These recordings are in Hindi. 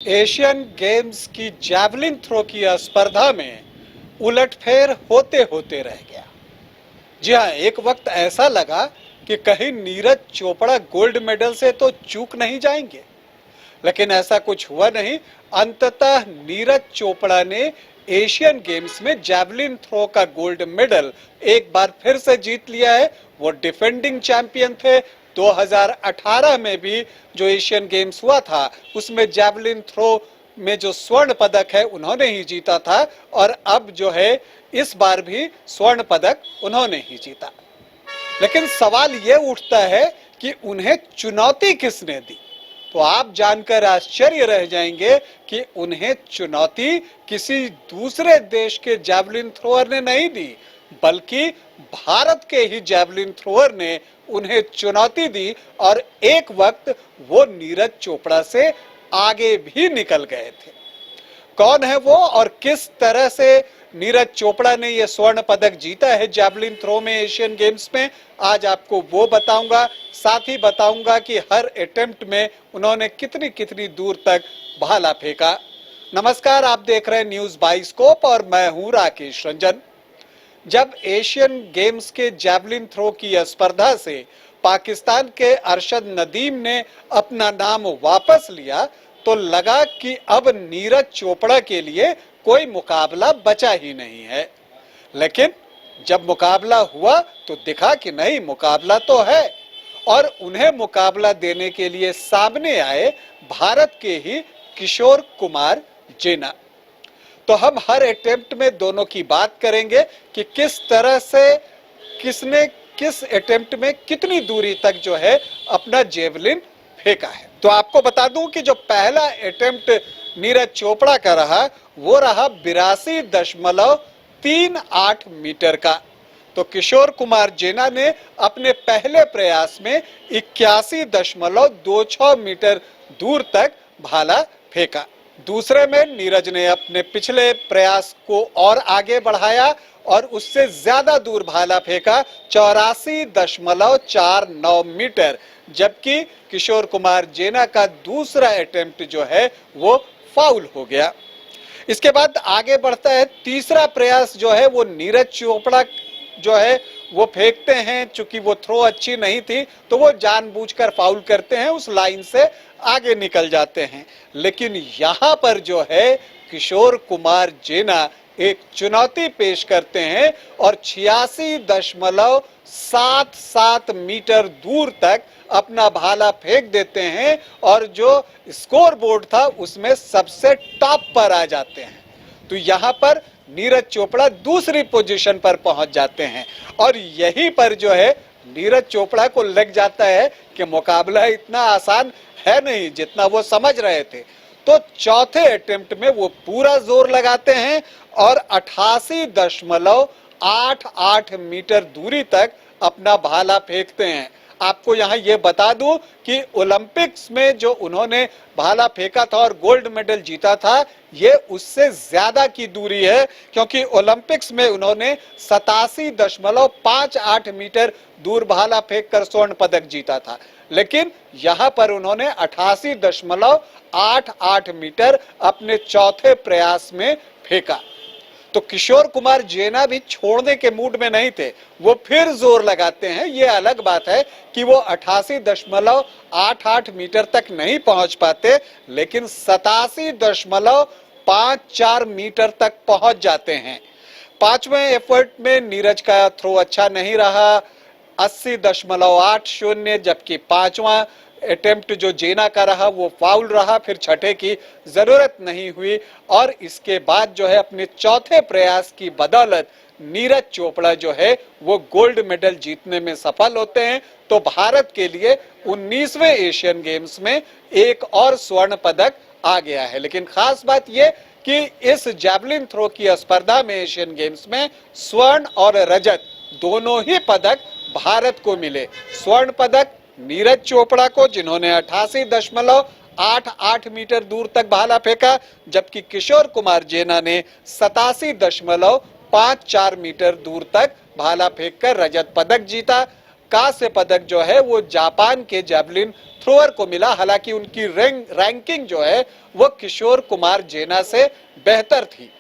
एशियन गेम्स की जैवलिन थ्रो की स्पर्धा में उलटफेर होते होते रह गया। जी हाँ, एक वक्त ऐसा लगा कि कहीं नीरज चोपड़ा गोल्ड मेडल से तो चूक नहीं जाएंगे, लेकिन ऐसा कुछ हुआ नहीं। अंततः नीरज चोपड़ा ने एशियन गेम्स में जैवलिन थ्रो का गोल्ड मेडल एक बार फिर से जीत लिया है। वो डिफेंडिंग चैंपियन थे। 2018 में भी जो एशियन गेम्स हुआ था उसमें जैवलिन थ्रो में जो स्वर्ण पदक है उन्होंने ही जीता था, और अब जो है इस बार भी स्वर्ण पदक उन्होंने ही जीता। लेकिन सवाल ये उठता है कि उन्हें चुनौती किसने दी। तो आप जानकर आश्चर्य रह जाएंगे कि उन्हें चुनौती किसी दूसरे देश के जैवलिन थ्रोअर ने नहीं दी, बल्कि भारत के ही जैवलिन थ्रोअर ने उन्हें चुनौती दी, और एक वक्त वो नीरज चोपड़ा से आगे भी निकल गए थे। कौन है वो और किस तरह से नीरज चोपड़ा ने यह स्वर्ण पदक जीता है जैवलिन थ्रो में एशियन गेम्स में, आज आपको वो बताऊंगा। साथ ही बताऊंगा कि हर अटेम्प्ट में उन्होंने कितनी कितनी दूर तक भाला फेंका। नमस्कार, आप देख रहे हैं न्यूज बाइस्कोप और मैं हूं राकेश रंजन। जब एशियन गेम्स के जैवलिन थ्रो की स्पर्धा से पाकिस्तान के अरशद नदीम ने अपना नाम वापस लिया तो लगा कि अब नीरज चोपड़ा के लिए कोई मुकाबला बचा ही नहीं है। लेकिन जब मुकाबला हुआ तो दिखा कि नहीं, मुकाबला तो है, और उन्हें मुकाबला देने के लिए सामने आए भारत के ही किशोर कुमार जेना। तो हम हर अटेम्प्ट में दोनों की बात करेंगे कि किस तरह से किसने किस अटेम्प्ट में कितनी दूरी तक जो है अपना जेवलिन फेंका है। तो आपको बता दूं कि जो पहला अटेम्प्ट नीरज चोपड़ा का रहा वो रहा 82.38 मीटर का। तो किशोर कुमार जेना ने अपने पहले प्रयास में 81.26 मीटर दूर तक भाला फेंका। दूसरे में नीरज ने अपने पिछले प्रयास को और आगे बढ़ाया और उससे ज्यादा दूर भाला फेंका, 84.49 मीटर, जबकि किशोर कुमार जेना का दूसरा अटेम्प्ट जो है वो फाउल हो गया। इसके बाद आगे बढ़ता है तीसरा प्रयास जो है वो नीरज चोपड़ा जो है वो फेंकते हैं। चूंकि वो थ्रो अच्छी नहीं थी तो वो जानबूझकर फाउल करते हैं, उस लाइन से आगे निकल जाते हैं। लेकिन यहाँ पर जो है किशोर कुमार जेना एक चुनौती पेश करते हैं और 86.77 मीटर दूर तक अपना भाला फेंक देते हैं, और जो स्कोर बोर्ड था उसमें सबसे टॉप पर आ जाते हैं। तो यहाँ पर नीरज चोपड़ा दूसरी पोजीशन पर पहुंच जाते हैं, और यहीं पर जो है नीरज चोपड़ा को लग जाता है कि मुकाबला इतना आसान है नहीं जितना वो समझ रहे थे। तो चौथे अटेम्प्ट में वो पूरा जोर लगाते हैं और 88.88 मीटर दूरी तक अपना भाला फेंकते हैं। आपको यहाँ ये बता दूं कि ओलंपिक्स में जो उन्होंने भाला फेंका था और गोल्ड मेडल जीता था, ये उससे ज्यादा की दूरी है, क्योंकि ओलंपिक्स में उन्होंने 87.58 मीटर दूर भाला फेंककर स्वर्ण पदक जीता था। लेकिन यहाँ पर उन्होंने 88.88 मीटर अपने चौथे प्रयास में फेंका। तो किशोर कुमार जेना भी छोड़ने के मूड में नहीं थे, वो फिर जोर लगाते हैं। ये अलग बात है कि वो 88.88 मीटर तक नहीं पहुंच पाते, लेकिन 87.54 मीटर तक पहुंच जाते हैं। पांचवें एफर्ट में नीरज का थ्रो अच्छा नहीं रहा, 80.80, जबकि पांचवा अटेम्प्ट जो जेना का रहा वो फाउल रहा। फिर छठे की जरूरत नहीं हुई, और इसके बाद जो है अपने चौथे प्रयास की बदौलत नीरज चोपड़ा जो है वो गोल्ड मेडल जीतने में सफल होते हैं। तो भारत के लिए 19वें एशियन गेम्स में एक और स्वर्ण पदक आ गया है। लेकिन खास बात यह कि इस जैवलिन थ्रो की स्पर्धा में एशियन गेम्स में स्वर्ण और रजत दोनों ही पदक भारत को मिले। स्वर्ण पदक नीरज चोपड़ा को, जिन्होंने 88.88 मीटर दूर तक भाला फेंका, जबकि किशोर कुमार जेना ने 87.54 मीटर दूर तक भाला फेंककर रजत पदक जीता। कांस्य पदक जो है वो जापान के जैवलिन थ्रोअर को मिला। हालांकि उनकी रैंकिंग जो है वो किशोर कुमार जेना से बेहतर थी।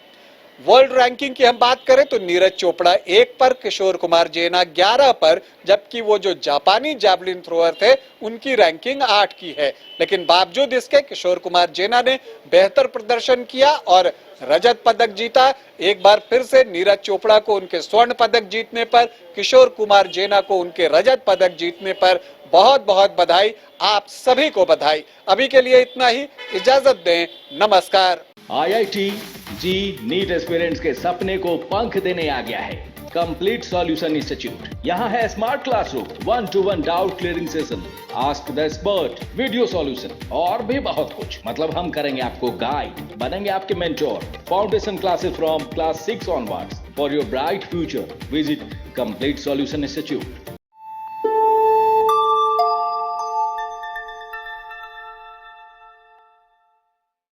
वर्ल्ड रैंकिंग की हम बात करें तो नीरज चोपड़ा 1 पर, किशोर कुमार जेना 11 पर, जबकि वो जो जापानी जैवलिन थ्रोअर थे उनकी रैंकिंग 8 की है। लेकिन बावजूद इसके किशोर कुमार जेना ने बेहतर प्रदर्शन किया और रजत पदक जीता। एक बार फिर से नीरज चोपड़ा को उनके स्वर्ण पदक जीतने पर, किशोर कुमार जेना को उनके रजत पदक जीतने पर बहुत बहुत बधाई। आप सभी को बधाई। अभी के लिए इतना ही, इजाजत दें, नमस्कार। IIT जी नीट एस्पिरेंट्स के सपने को पंख देने आ गया है कंप्लीट सॉल्यूशन इंस्टीट्यूट। यहाँ है smart classroom, 1-to-1 doubt clearing session, ask the expert, video solution और भी बहुत कुछ। मतलब हम करेंगे आपको गाइड, बनेंगे आपके mentor. Foundation classes from class 6 onwards for your bright future. Visit complete solution institute.